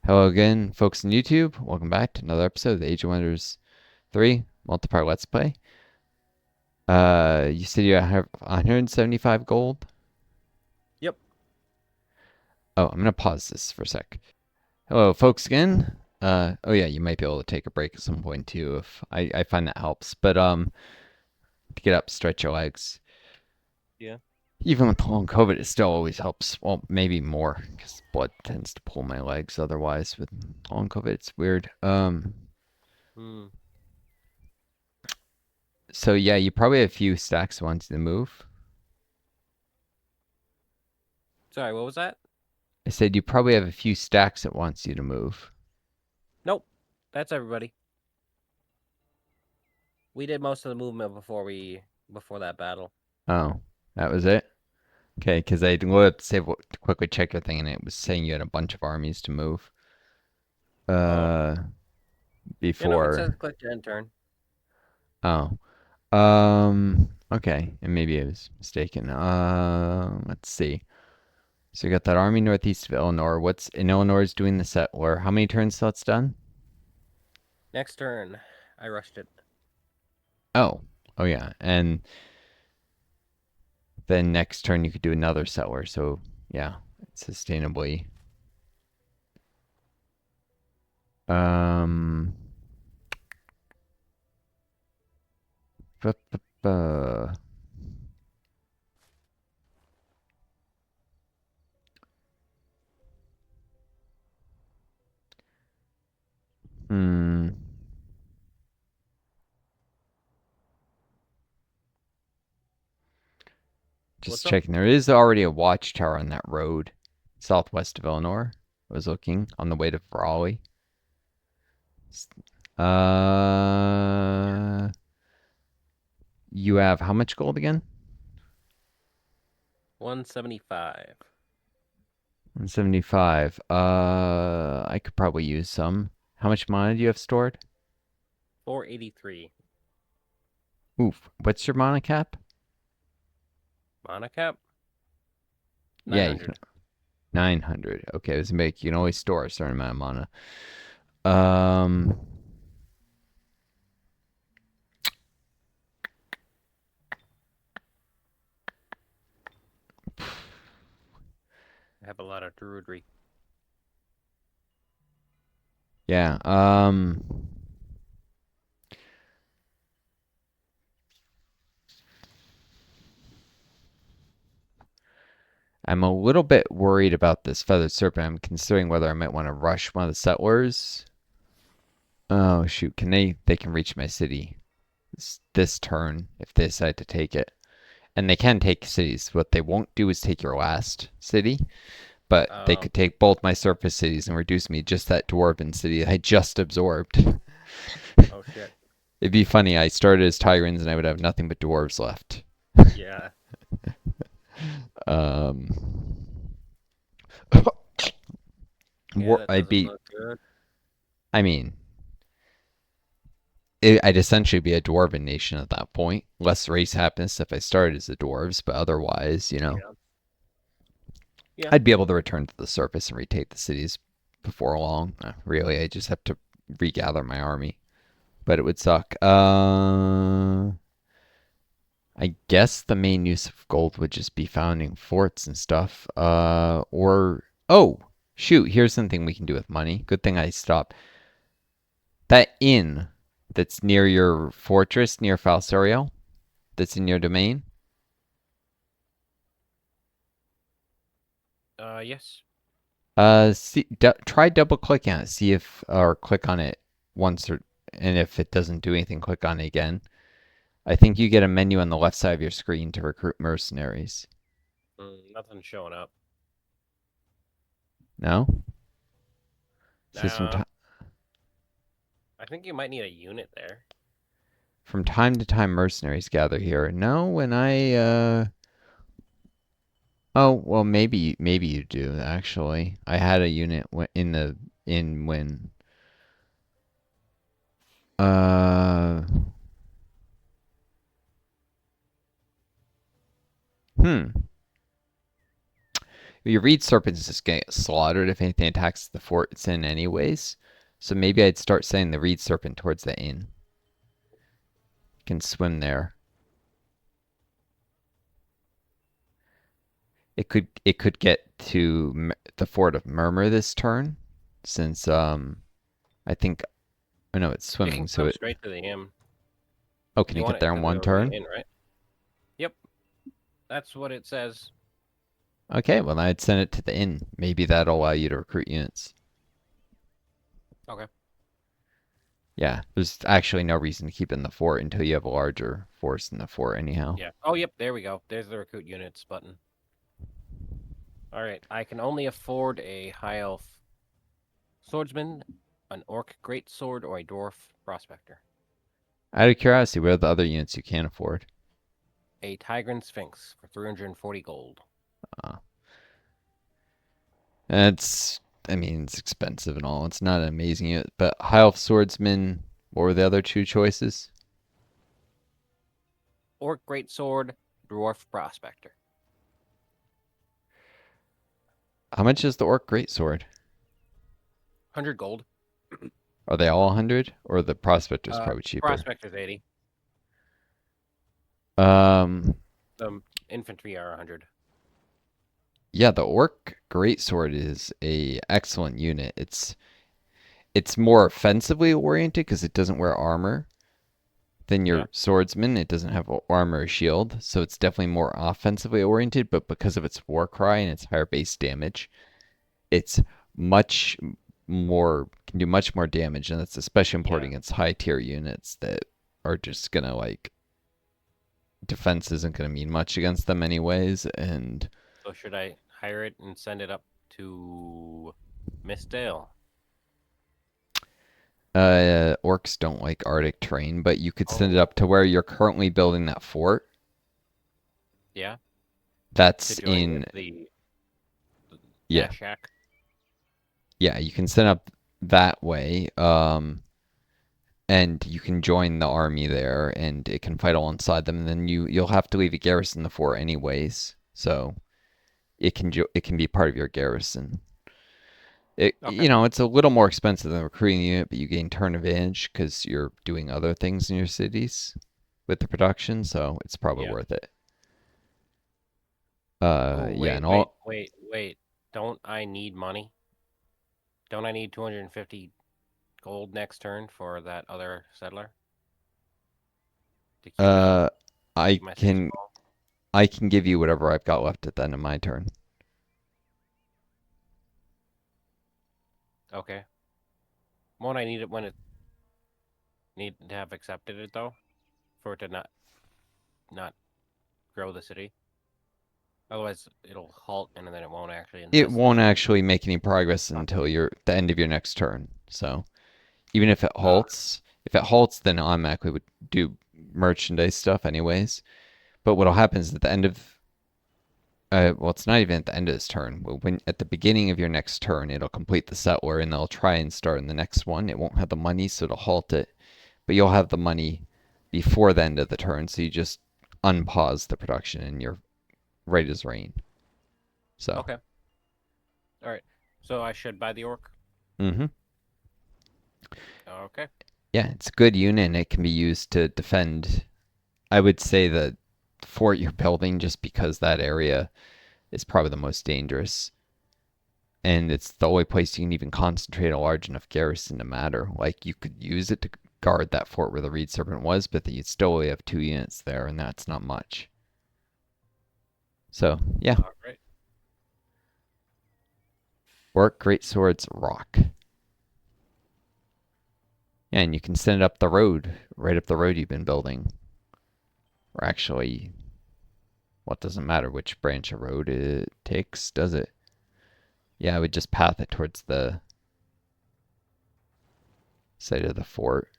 Hello again, folks on YouTube. Welcome back to another episode of the Age of Wonders 3 multiplayer Let's Play. You said you have 175 gold? Yep. Oh, I'm gonna pause this for a sec. Hello, folks again. Oh yeah, you might be able to take a break at some point too if I find that helps. But to get up, stretch your legs. Yeah. Even with long COVID, it still always helps. Well, maybe more because blood tends to pull my legs. Otherwise, with long COVID, it's weird. Hmm. So yeah, you probably have a few stacks once to move. Sorry, what was that? I said you probably have a few stacks that wants you to move. Nope. That's everybody. We did most of the movement before that battle. Oh, that was it? Okay, because I loaded up to save to quickly check your thing and it was saying you had a bunch of armies to move. Oh. Uh, It says before. click to end turn. Oh. Okay, and maybe I was mistaken. Let's see. So you got that army northeast of Illinois. What's in Illinois is doing the settler. How many turns till it's done? Next turn. I rushed it. Oh. Oh yeah, and then next turn you could do another settler. So yeah, it's sustainably. Um. bu- Hmm. Just What's up? checking. There is already a watchtower on that road, southwest of Illinois. I was looking on the way to Raleigh. Uh, you have how much gold again? 175. 175. I could probably use some. How much mana do you have stored? 483. Oof. What's your mana cap? Mana cap? Yeah, you can. 900. 900. Okay, this make you can always store a certain amount of mana. I have a lot of druidry. Yeah. I'm a little bit worried about this feathered serpent. I'm considering whether I might want to rush one of the settlers. Oh shoot, can they can reach my city this turn if they decide to take it. And they can take cities. What they won't do is take your last city, but they Oh. could take both my surface cities and reduce me just that dwarven city I just absorbed. Oh shit. It'd be funny. I started as Tyrants and I would have nothing but dwarves left. Yeah. Um, Yeah, that I'd doesn't be. look good. I mean, I'd essentially be a dwarven nation at that point. Less race happiness if I started as the dwarves, but otherwise, Yeah. Yeah. I'd be able to return to the surface and retake the cities before long. Really, I just have to regather my army, but it would suck. I guess the main use of gold would just be founding forts and stuff. Or oh shoot, here's something we can do with money. Good thing I stopped. That inn that's near your fortress near Falsariel, that's in your domain. Yes. Try double clicking on it. See if or click on it once or and if it doesn't do anything, click on it again. I think you get a menu on the left side of your screen to recruit mercenaries. Nothing's showing up. No? It says Nah. I think you might need a unit there. from time to time mercenaries gather here. No, when oh well maybe you do actually. I had a unit in the in when uh hmm Your reed serpents just get slaughtered if anything attacks the fort it's in anyways. So maybe I'd start sending the reed serpent towards the inn. Can swim there. It could get to the fort of Murmur this turn, since I think I know it's It swimming, can so swim it. straight to the inn. Oh, can You you want get it there in to one the turn? inn, right? Yep, that's what it says. Okay, well I'd send it to the inn. Maybe that'll allow you to recruit units. Okay. Yeah, there's actually no reason to keep it in the fort until you have a larger force in the fort anyhow. Yeah. Oh, yep. There we go. There's the recruit units button. All right. I can only afford a high elf swordsman, an orc greatsword, or a dwarf prospector. Out of curiosity, what are the other units you can afford? A Tigran Sphinx for 340 gold. Uh, it's, I mean, it's expensive and all. It's not an amazing unit, but High Elf Swordsman, what were the other two choices? Orc greatsword, dwarf prospector. How much is the Orc Greatsword? 100 gold. Are they all 100? Or the Prospector's probably cheaper? Prospector's 80. Um, The infantry are 100. yeah, the Orc Greatsword is a excellent unit. It's more offensively oriented because it doesn't wear armor than Yeah. your swordsman. It doesn't have armor or shield, so it's definitely more offensively oriented. But because of its war cry and its higher base damage, it's much more can do much more damage, and that's especially Yeah. important against high tier units that are just gonna like defense isn't gonna mean much against them anyways. And So should I hire it and send it up to Mistdale? orcs don't like Arctic terrain, but you could send it Oh, up to where you're currently building that fort. yeah. To That's join with in the yeah, Ashak. yeah, you can send up that way. And you can join the army there, and it can fight alongside them. And then you'll have to leave a garrison the fort anyways, so it can be part of your garrison. Okay. It's a little more expensive than a recruiting unit, but you gain turn advantage because you're doing other things in your cities with the production, so it's probably Yeah. worth it. Oh, Yeah, wait, and wait, all wait, wait. Don't I need money? Don't I need 250 gold next turn for that other settler to keep it up, uh, I keep my city can small? I can give you whatever I've got left at the end of my turn. Okay. Won't I need it when it need to have accepted it though, for it to not grow the city? Otherwise, it'll halt and then it won't actually It infest the won't city. actually make any progress until the end of your next turn. So even Ah, if it halts, then automatically would do merchandise stuff anyways. But what'll happen is at the end of well, it's not even at the end of this turn. When at the beginning of your next turn, it'll complete the settler, and they'll try and start in the next one. It won't have the money, so it'll halt it. But you'll have the money before the end of the turn, so you just unpause the production, and you're right as rain. So, okay. All right. So I should buy the orc. mm-hmm. Okay. Yeah, it's a good unit, and it can be used to defend. I would say the fort you're building, just because that area is probably the most dangerous. And it's the only place you can even concentrate a large enough garrison to matter. Like, you could use it to guard that fort where the Reed Serpent was, but you'd still only have 2 units there, and that's not much. So, yeah. All right. Orc Great Swords rock. Yeah, and you can send it up the road, right up the road you've been building. Or actually, what doesn't matter which branch of road it takes, does it? Yeah, I would just path it towards the site of the fort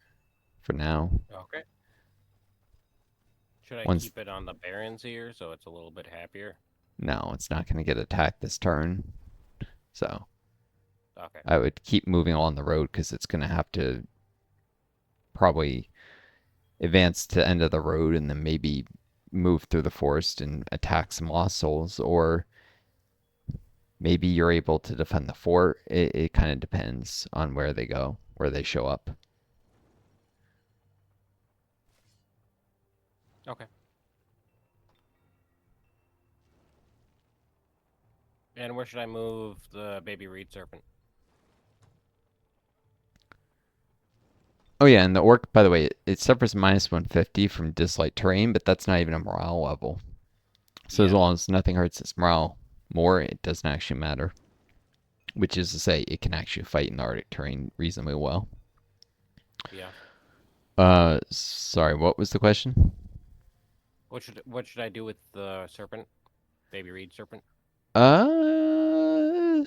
for now. Okay. Should I Once, keep it on the Baron's ear so it's a little bit happier? no, it's not going to get attacked this turn. So Okay. I would keep moving along the road because it's going to have to probably advance to the end of the road and then maybe move through the forest and attack some lost souls, or Maybe you're able to defend the fort. It kind of depends on where they go, where they show up. Okay. And where should I move the baby reed serpent? Oh yeah, and the orc, by the way, it suffers minus 150 from disliked terrain, but that's not even a morale level. So as Yeah. long as nothing hurts its morale more, it doesn't actually matter. Which is to say, it can actually fight in the Arctic terrain reasonably well. Yeah. Sorry, what was the question? What should I do with the serpent? Baby reed serpent? Uh,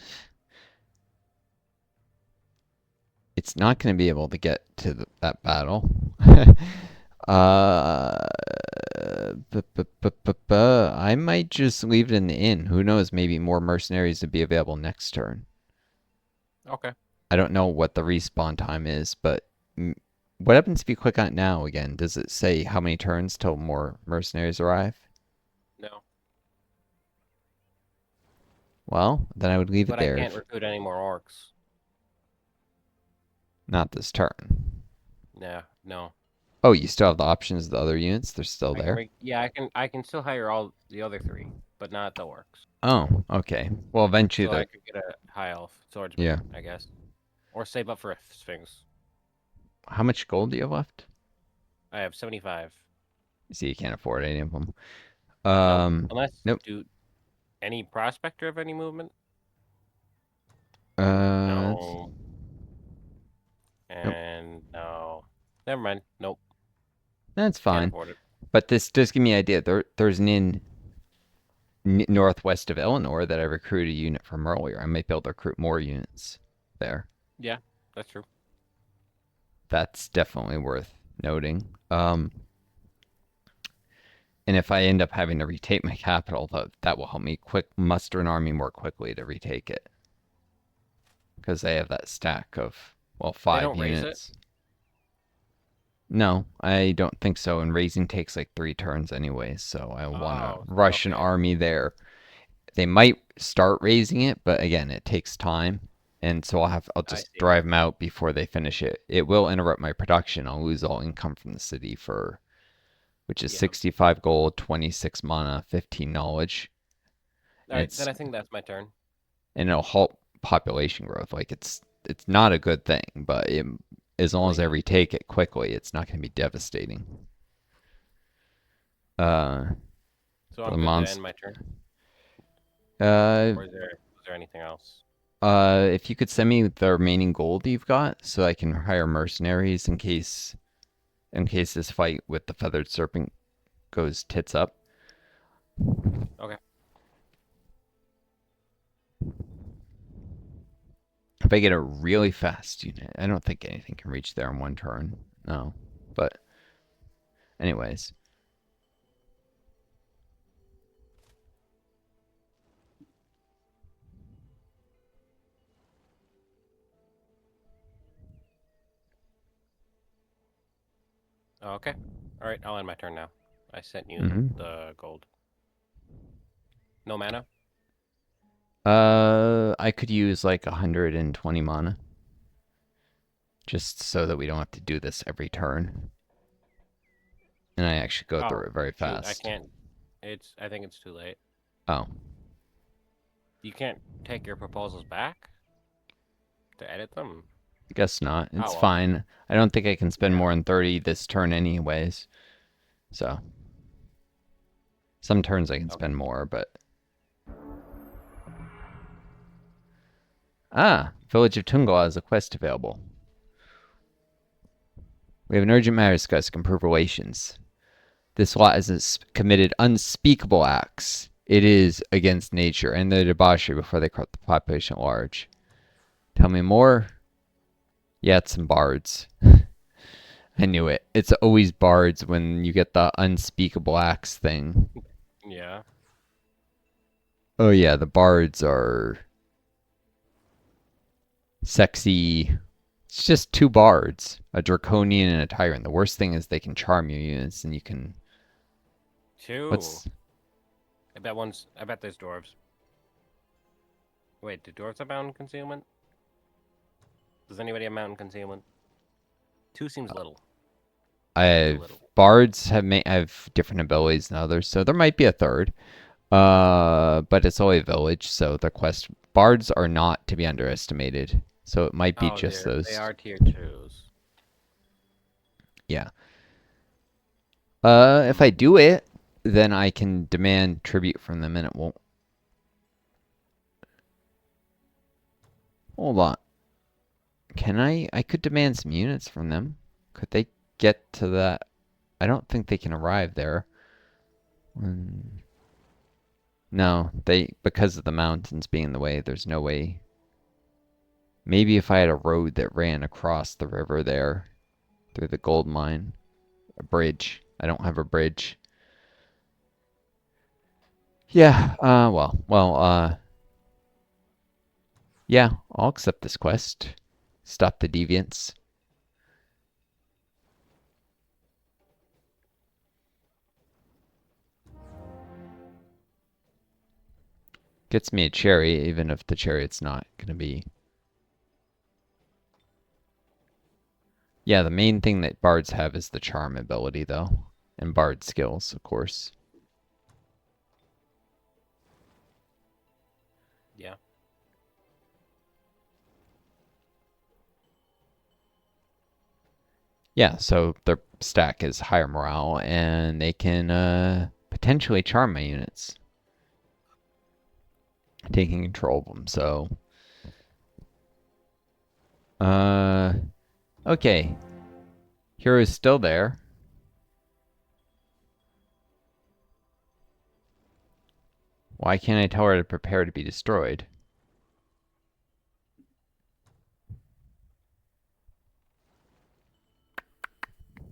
it's not going to be able to get to that battle. uh, I might just leave it in the inn. Who knows? Maybe more mercenaries would be available next turn. Okay. I don't know what the respawn time is, but what happens if you click on it now again? Does it say how many turns till more mercenaries arrive? No. Well, then I would leave it But I there. can't recruit any more orcs. Not this turn. Yeah, no. Oh, you still have the options of the other units? They're still there? Yeah, I can still hire all the other three, but not the orcs. Oh, okay. Well, eventually So I the could get a high elf swordsman, yeah. I guess. Or save up for a sphinx. How much gold do you have left? I have 75. See, you can't afford any of them. Nope. Unless Nope. do any prospector have any movement? Uh, No. nope. And no. Never mind. Nope. That's Can't fine. afford it. But this does give me an idea. There's an inn northwest of Eleanor that I recruited a unit from earlier. I might be able to recruit more units there. Yeah, that's true. That's definitely worth noting. And if I end up having to retake my capital, that will help me quick muster an army more quickly to retake it. Because I have that stack of, well, They 5 don't raise it? units. No, I don't think so. And raising takes like 3 turns anyway, so I want to Oh, rush an okay. army there. They might start raising it, but again, it takes time. And so I'll I just see. drive them out before they finish it. It will interrupt my production. I'll lose all income from the city for which is Yeah. 65 gold, 26 mana, 15 knowledge. All And right, then I think that's my turn. it'll halt population growth. Like it's not a good thing, but as long as I Really. retake it quickly, it's not going to be devastating. Uh, So for I'm the good to end monster. my turn. Uh, Or is there anything else? if you could send me the remaining gold you've got, so I can hire mercenaries in case this fight with the feathered serpent goes tits up. Okay. If I get a really fast unit, I don't think anything can reach there in 1 turn. No, but anyways. Okay. All right, I'll end my turn now. I sent you Hmm. the gold. No mana? I could use like 120 mana, just so that we don't have to do this every turn, and I actually go through Oh, it very shoot, I fast. can't. I think it's too late. Oh, You can't take your proposals back to edit them? I guess not. Oh, It's well. fine. I don't think I can spend Yeah. more than 30 this turn anyways. So some turns I can Okay. spend more, but Village of Tungal has a quest available. We have an urgent matter to discuss. To improve relations. This lot has committed unspeakable acts. It is against nature and the debauchery before they corrupt the population at large. Tell me more. Yeah, it's some bards. I knew it. It's always bards when you get the unspeakable acts thing. Yeah. Oh yeah, the bards are sexy. It's just 2 bards, a draconian and a tyrant. The worst thing is they can charm your units, and you can. Two. What's I bet there's dwarves. Wait, do dwarves have mountain concealment? Does anybody have mountain concealment? 2 seems little. Too I've little. bards have different abilities than others, so there might be a third. But it's only a village, so the quest bards are not to be underestimated. So it might be Oh, just they those. are tier 2s. Yeah. If I Hmm. do it, then I can demand tribute from them, and it won't. Hold on. Can I? I could demand some units from them. Could they get to that? I don't think they can arrive there. No, they because of the mountains being in the way. There's no way. Maybe if I had a road that ran across the river there through the gold mine, a bridge. I don't have a bridge. Yeah. Yeah. I'll accept this quest. Stop the deviants. Gets me a cherry, even if the chariot's not gonna be. Yeah, the main thing that bards have is the charm ability, though, and bard skills, of course. Yeah. Yeah, so their stack is higher morale, and they can potentially charm my units, taking control of them. So, uh, okay, hero is still there. Why can't I tell her to prepare to be destroyed?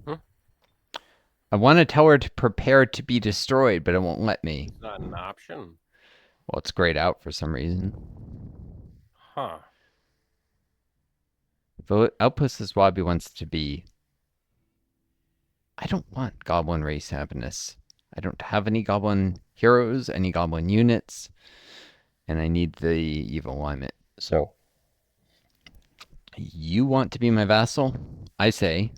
Hmm? I want to tell her to prepare to be destroyed, but it won't let me. It's not an option. Well, it's grayed out for some reason. Huh. Outpost is Wabi wants to be. I don't want Goblin race happiness. I don't have any Goblin heroes, any Goblin units, and I need the evil alignment. So, you want to be my vassal? I say.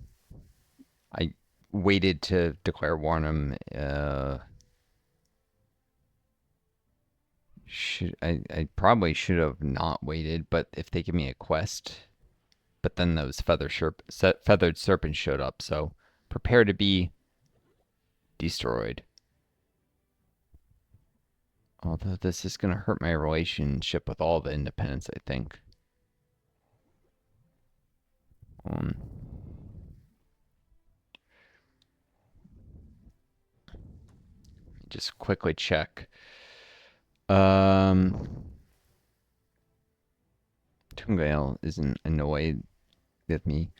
I waited to declare war on him. I probably should have not waited, but if they give me a quest, but then those feathered serpents showed up, so prepare to be destroyed. Although this is going to hurt my relationship with all the independents, I think. Um, just quickly check. Um, Tungale isn't annoyed with me.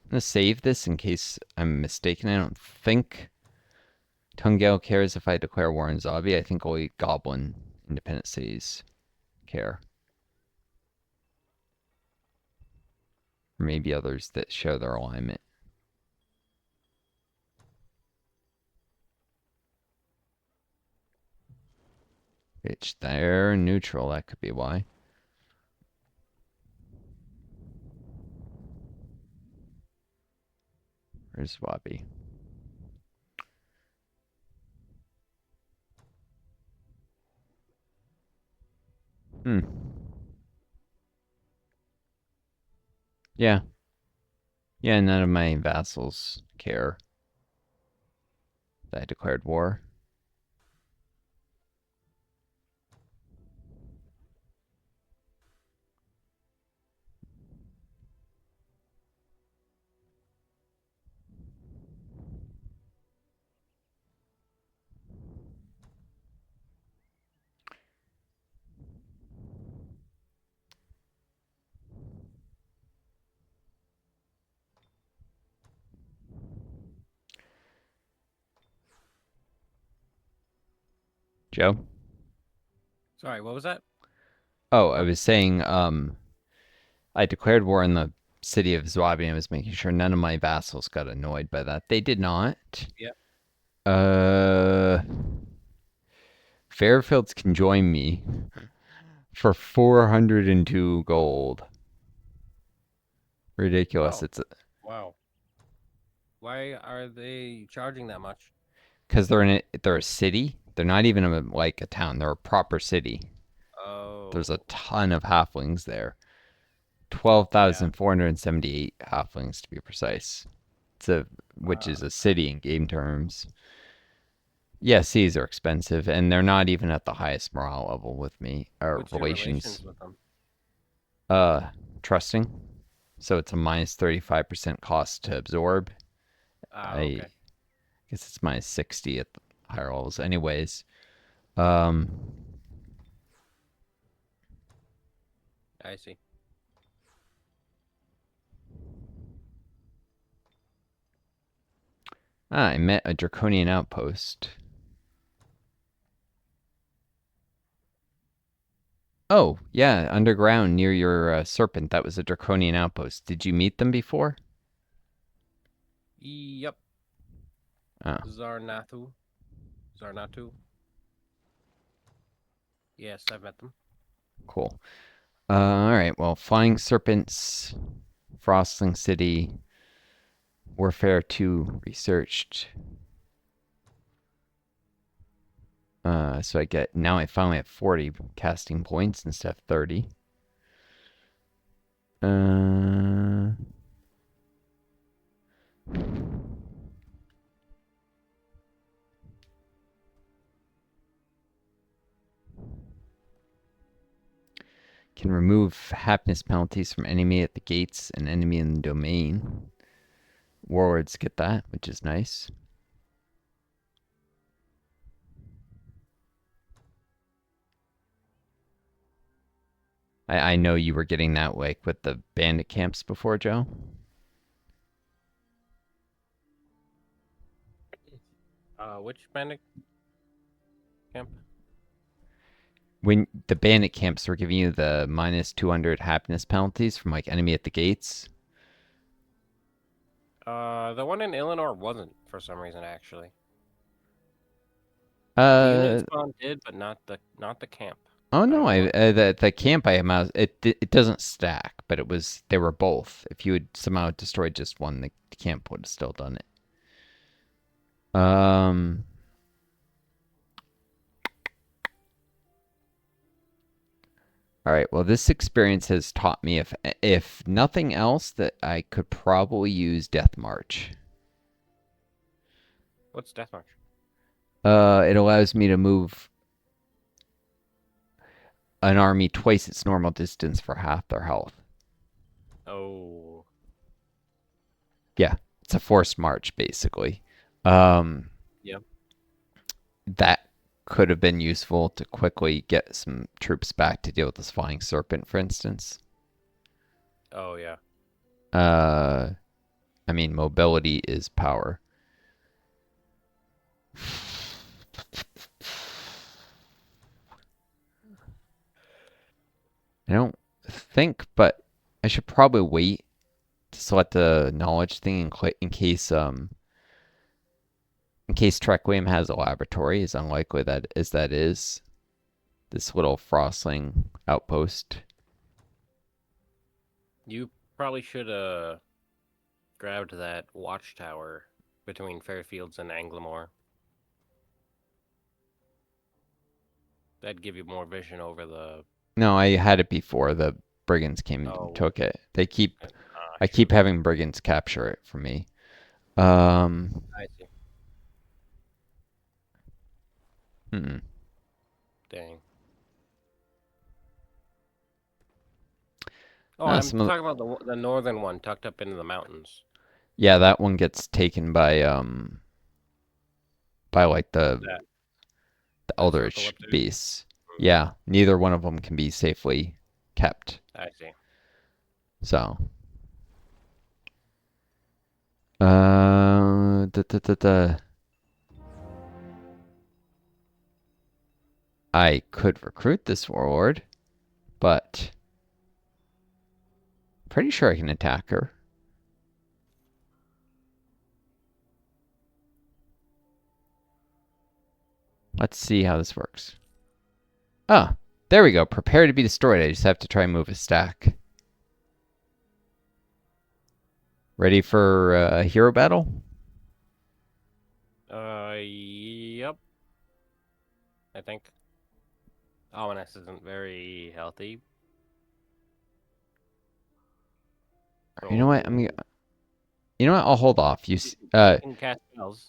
I'm going to save this in case I'm mistaken. I don't think Tungale cares if I declare war on Zabi. I think only Goblin independent cities care. Or maybe others that share their alignment. Which they're neutral, that could be why. Where's Wabi? Hmm. Yeah. Yeah, none of my vassals care that I declared war. Joe? Sorry, what was that? Oh, I Huh? was saying, I declared war in the city of Zwabi and I was making sure none of my vassals got annoyed by that. They did not. Yeah. Uh, Fairfields can join me, for 402 gold. Ridiculous. Oh, It's wow. Why are they charging that much? because they're a city. They're not even like a town. They're a proper city. There's a Oh, ton of halflings there. yeah. 12,478 halflings to be precise. It's a which is Uh, a city in game terms. Yeah, Cs are expensive, and they're not even at the highest morale level with me or what's your relations. relations with them? Uh, Trusting. So it's a minus 35% cost to absorb. Ah, I okay. guess it's minus 60 at the higher levels. Anyways, um, I see. I met a draconian outpost. Oh, yeah, underground near your serpent. That was a draconian outpost. Did you meet them before? Yep. Oh, Zarnathu. Zarnatu. Yes, I've met them. cool. All right. Well, flying serpents, Frostling City, Warfare 2 researched. So I finally have 40 casting points instead of 30. Uh, can remove happiness penalties from enemy at the gates and enemy in the domain. Warlords get that, which is nice. I know you were getting that like with the bandit camps before, Joe. Which bandit camp? When the bandit camps were giving you the minus 200 happiness penalties from like enemy at the gates. The one in Illinois wasn't for some reason actually. The unit Uh spawn did, but not the camp. oh I don't no, know I why. the camp I am it doesn't stack, but they were both. If you had somehow destroyed just one, the camp would have still done it. Um all right, well this experience has taught me if nothing else that I could probably use Death March. What's Deathmarch? It allows me to move an army twice its normal distance for half their health. Oh, Yeah, it's a forced march basically. Um, yep. that could have been useful to quickly get some troops back to deal with this flying serpent, for instance. Oh, yeah. Uh, I mean, mobility is power. I don't think, but I should probably wait to select the knowledge thing in case Trek William has a laboratory. As unlikely that is this little frostling outpost. You probably should grabbed that watchtower between Fairfields and Anglemore. That'd give you more vision over the. No, I had it before the brigands came and Oh, took it. I keep shoot. having brigands capture it for me. Um, I see. hmm. Dang. Oh, Ah, I'm some of talking about the northern one tucked up into the mountains. yeah, that one gets taken by like That the that circle eldritch up there. beasts. Yeah, neither one of them can be safely kept. I see. So, da, da, da, da. I could recruit this warlord, but pretty sure I can attack her. Let's see how this works. Ah, There we go. Prepare to be destroyed. I just have to try and move a stack. Ready for a hero battle? Yep. I think. Ominous isn't very healthy. You know what? So You know what? I'll hold off. she can cast spells.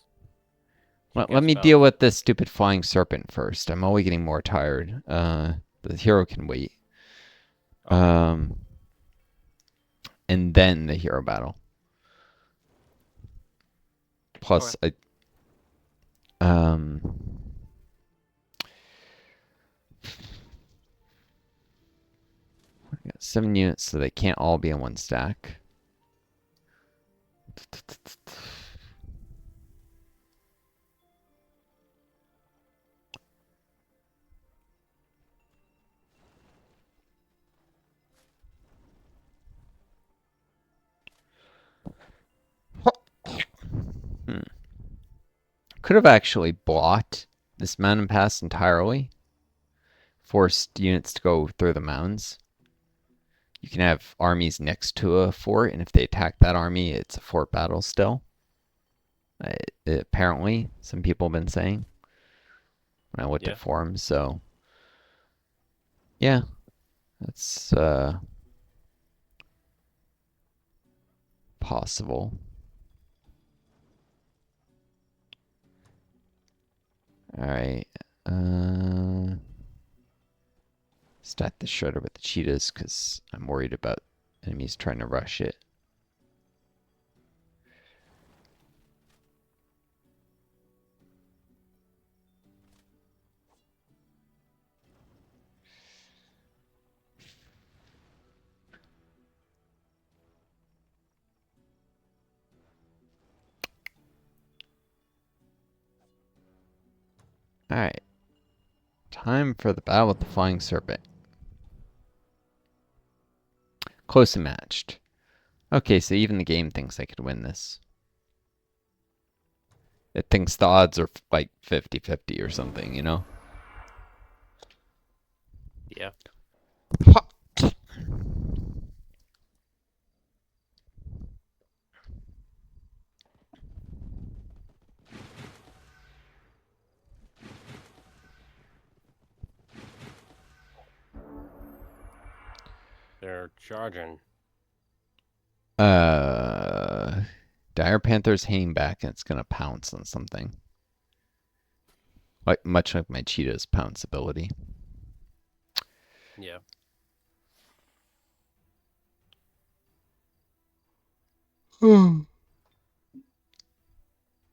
She can Let cast me deal spells. with this stupid flying serpent first. I'm only getting more tired. The hero can wait. Okay. Um, and then the hero battle. Okay. Plus, um, I got 7 units, so they can't all be in one stack. Hmm. Could have actually blocked this mountain pass entirely, forced units to go through the mountains. You can have armies next to a fort, and if they attack that army, it's a fort battle still. Uh, Apparently, some people have been saying when I looked at Yeah. forums. So, yeah, that's possible. All right. Uh, Stack the shredder with the cheetahs because I'm worried about enemies trying to rush it. All right. Time for the battle with the flying serpent. Close and matched. Okay, so even the game thinks I could win this. It thinks the odds are like 50-50 or something, you know? Yeah. They're charging. Uh, Dire Panther's hanging back and it's gonna pounce on something. Like much like my cheetah's pounce ability. Yeah.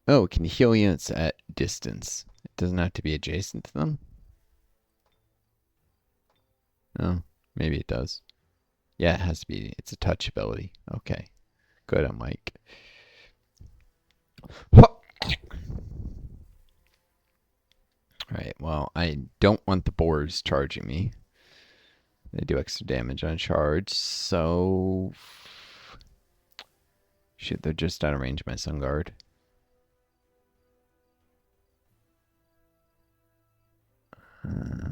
Oh, can heal units at distance. It doesn't have to be adjacent to them. Oh, maybe it does. Yeah, it has to be. It's a touch ability. Okay. Good, I'm like. Alright, well, I don't want the boars charging me. They do extra damage on charge, so. Shit, they're just out of range of my sun guard. Uh,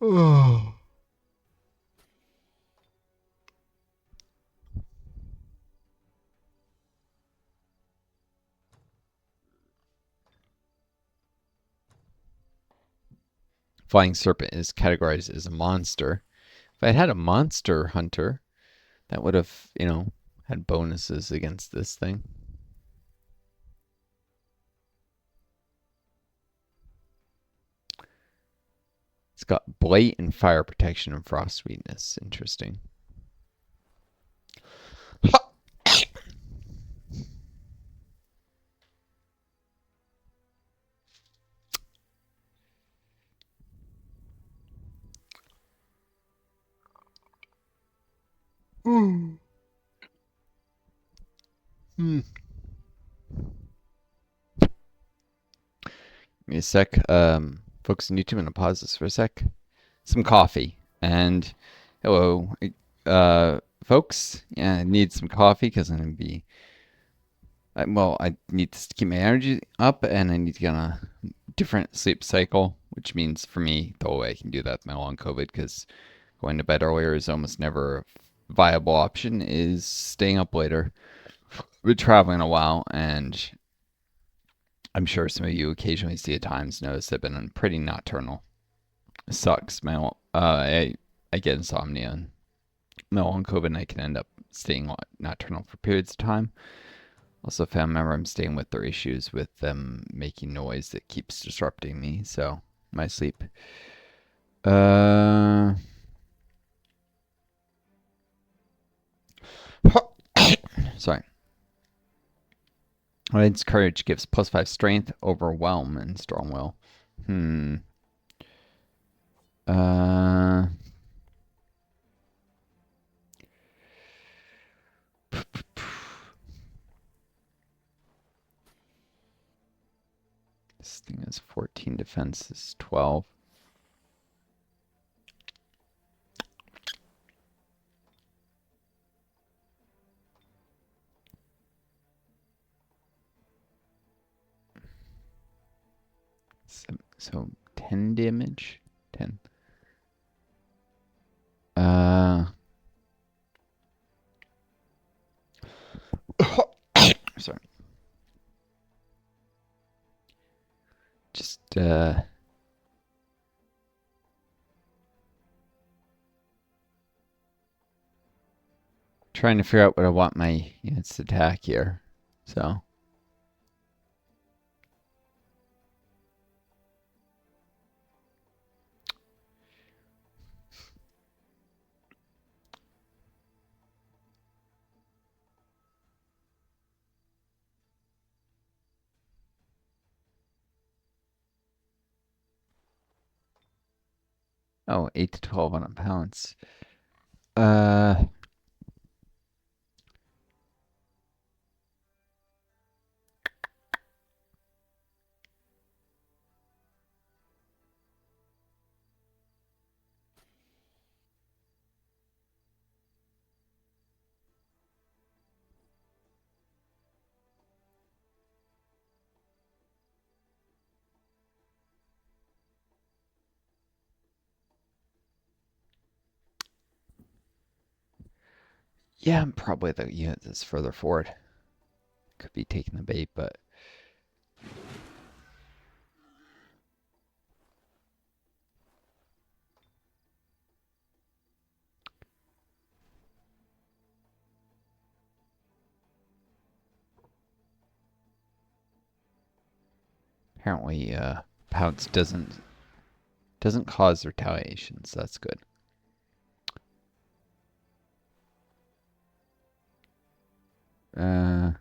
oh. Flying Serpent is categorized as a monster. If I had a monster hunter, that would have, had bonuses against this thing. It's got blight and fire protection and frost weakness. Interesting. Hmm. Give me a sec. Folks on YouTube, I'm gonna pause this for a sec. Some coffee and hello. folks. Yeah, I need some coffee because I'm gonna be. I need to keep my energy up, and I need to get on a different sleep cycle, which means for me, the only way I can do that with my long COVID, because going to bed earlier is almost never a viable option, is staying up later. We're traveling a while, and I'm sure some of you occasionally see at times notice I've been pretty nocturnal. It sucks. I get insomnia, and my long COVID, and I can end up staying nocturnal for periods of time. Also, family member I'm staying with, their issues with them making noise that keeps disrupting me, so my sleep. Uh, sorry. Ryan's courage gives +5 strength, overwhelm, and strong will. Hmm. Uh. This thing has 14 defense, is 12. So 10 damage? 10. Uh. Sorry. Just, trying to figure out what I want my units to attack here. So. Oh, 8 to 12 on a pounce. Uh. Yeah, I'm probably the unit that's further forward. Could be taking the bait, but apparently, pounce doesn't cause retaliation, so that's good. Uh.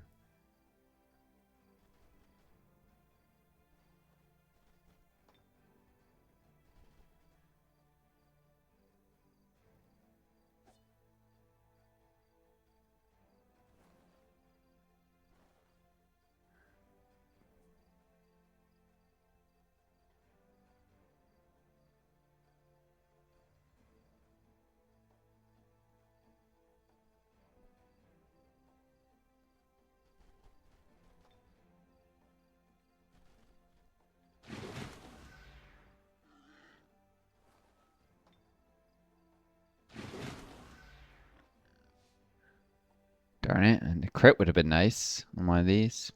Darn it, and the crit would have been nice on one of these.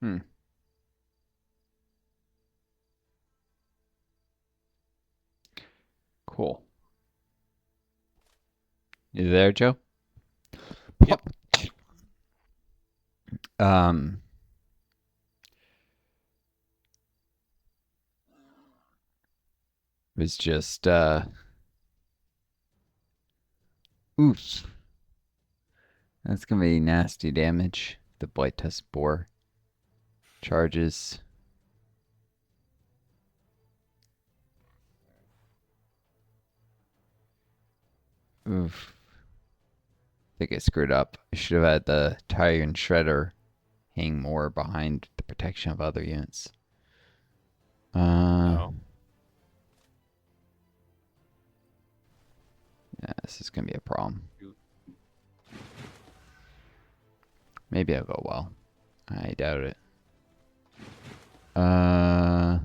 Hmm, cool. You there, Joe? Yep. Um, it was just Oof. That's gonna be nasty damage. The blight test bore charges. Oof. I think I screwed up. I should have had the tire and shredder hang more behind the protection of other units. Uh, Oh, yeah, this is gonna be a problem. shoot. Maybe I'll go well. I doubt it. Uh,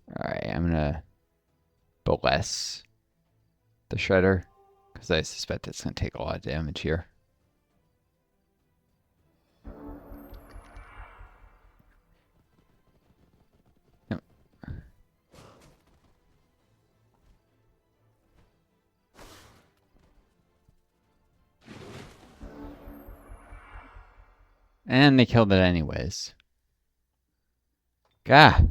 all right, I'm gonna bless the shredder because I suspect it's gonna take a lot of damage here. Yep. And they killed it anyways. Gah,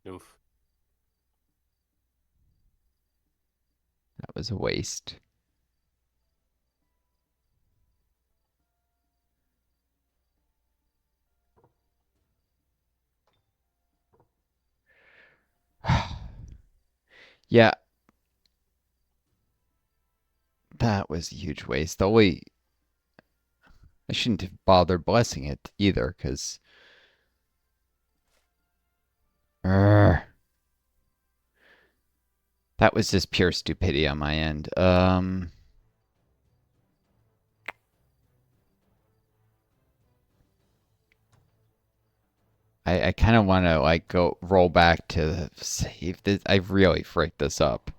Oof. that was a waste. Yeah, that was a huge waste. The only I shouldn't have bothered blessing it either, because that was just pure stupidity on my end. I kind of want to like go roll back to save this. I really fricked this up.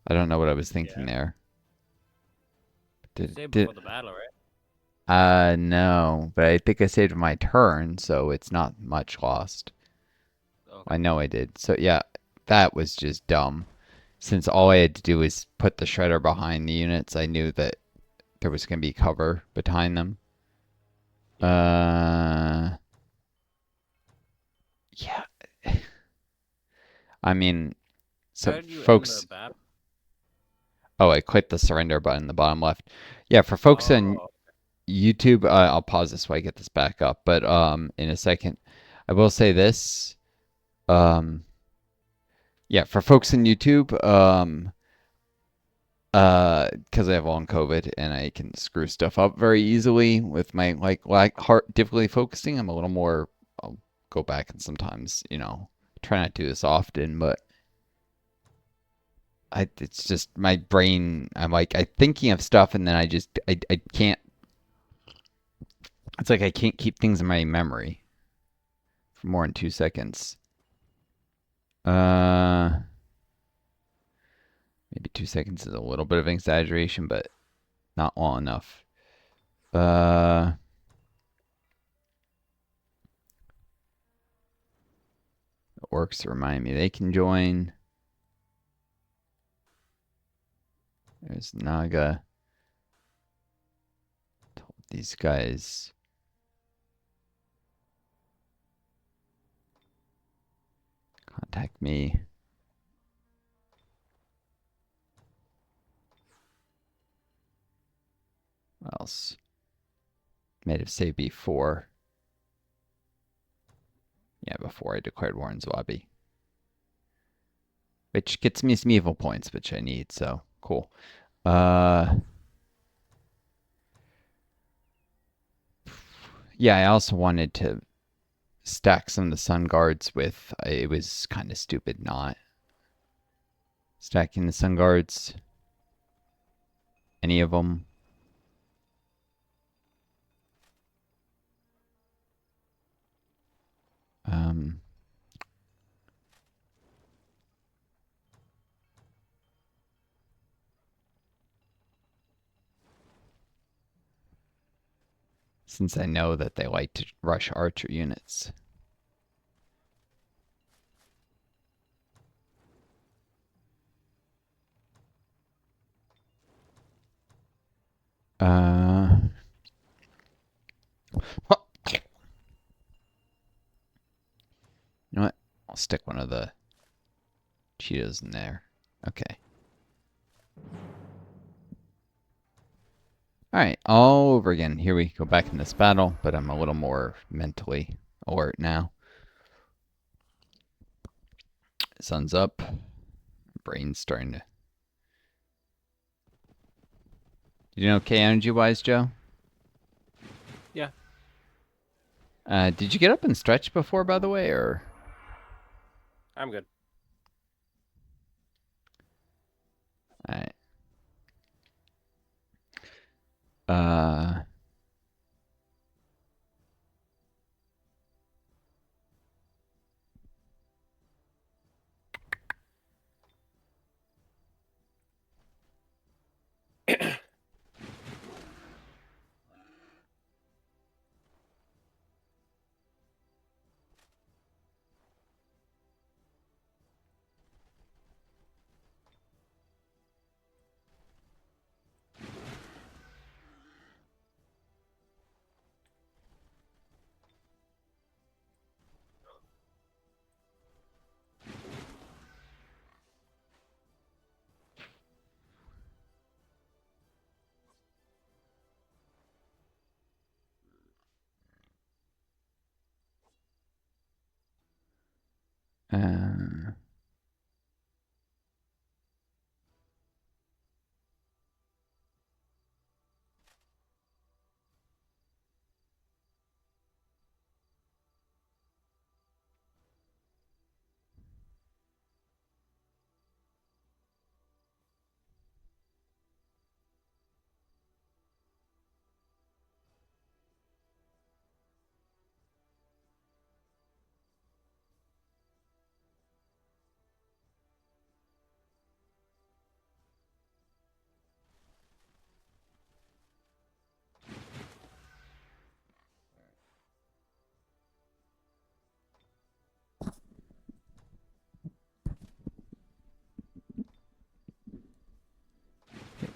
I don't know what I was thinking Yeah. there. You Did saved did before the battle, right? no, but I think I saved my turn, so it's not much lost. I Okay. know I did. So yeah, that was just dumb. Since all I had to do was put the shredder behind the units, I knew that there was going to be cover behind them. Yeah. Uh, yeah. I mean, so How did you end the folks. battle? Oh, I clicked the surrender button in the bottom left. Yeah, for folks on Oh, YouTube, I'll pause this while I get this back up. But in a second, I will say this. Um, yeah, for folks in YouTube, because I have long COVID and I can screw stuff up very easily with my like heart difficulty focusing. I'm a little more. I'll go back and sometimes, try not to do this often, but it's just my brain. I'm like I thinking of stuff and then I can't. It's like I can't keep things in my memory for more than 2 seconds. Uh, Maybe 2 seconds is a little bit of an exaggeration, but not long enough. Uh, the orcs remind me they can join. There's Naga. Told these guys contact me. What else? Made have saved before. Yeah, before I declared war on Zwabi. Which gets me some evil points, which I need, so cool. Uh, yeah, I also wanted to stack some of the sun guards with. It was kind of stupid not stacking the sun guards. Any of them. Um, since I know that they like to rush archer units. Uh, you know what? I'll stick one of the Cheetos in there. Okay. Alright, all over again. Here we go back in this battle, but I'm a little more mentally alert now. Sun's up. Brain's starting to... You know okay energy-wise, Joe? Yeah. Did you get up and stretch before, by the way, or... I'm good. Alright. Uh... Uh...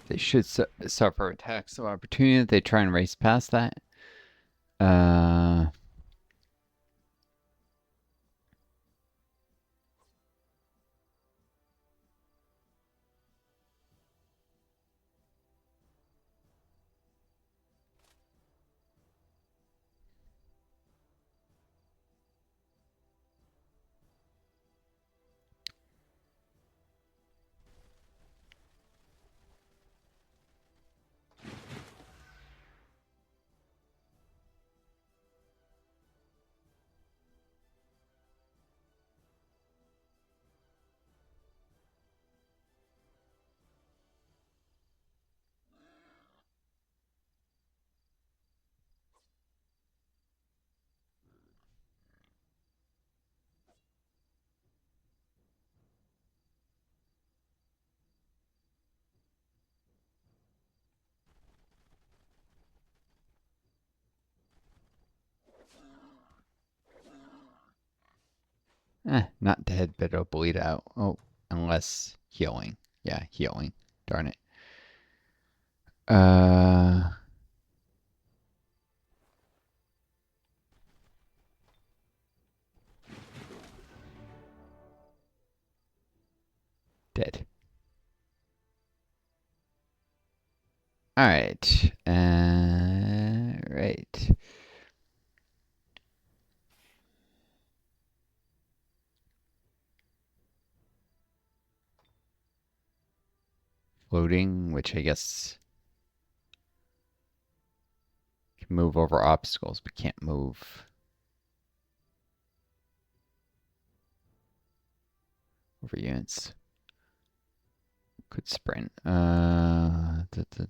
They should suffer attacks of opportunity if they try and race past that. Uh... Not dead, but it'll bleed out. Oh, unless healing. Yeah, healing. Darn it. Uh, Dead. All right. Right. Floating, which I guess can move over obstacles, but can't move over units. Could sprint. Da, da, da.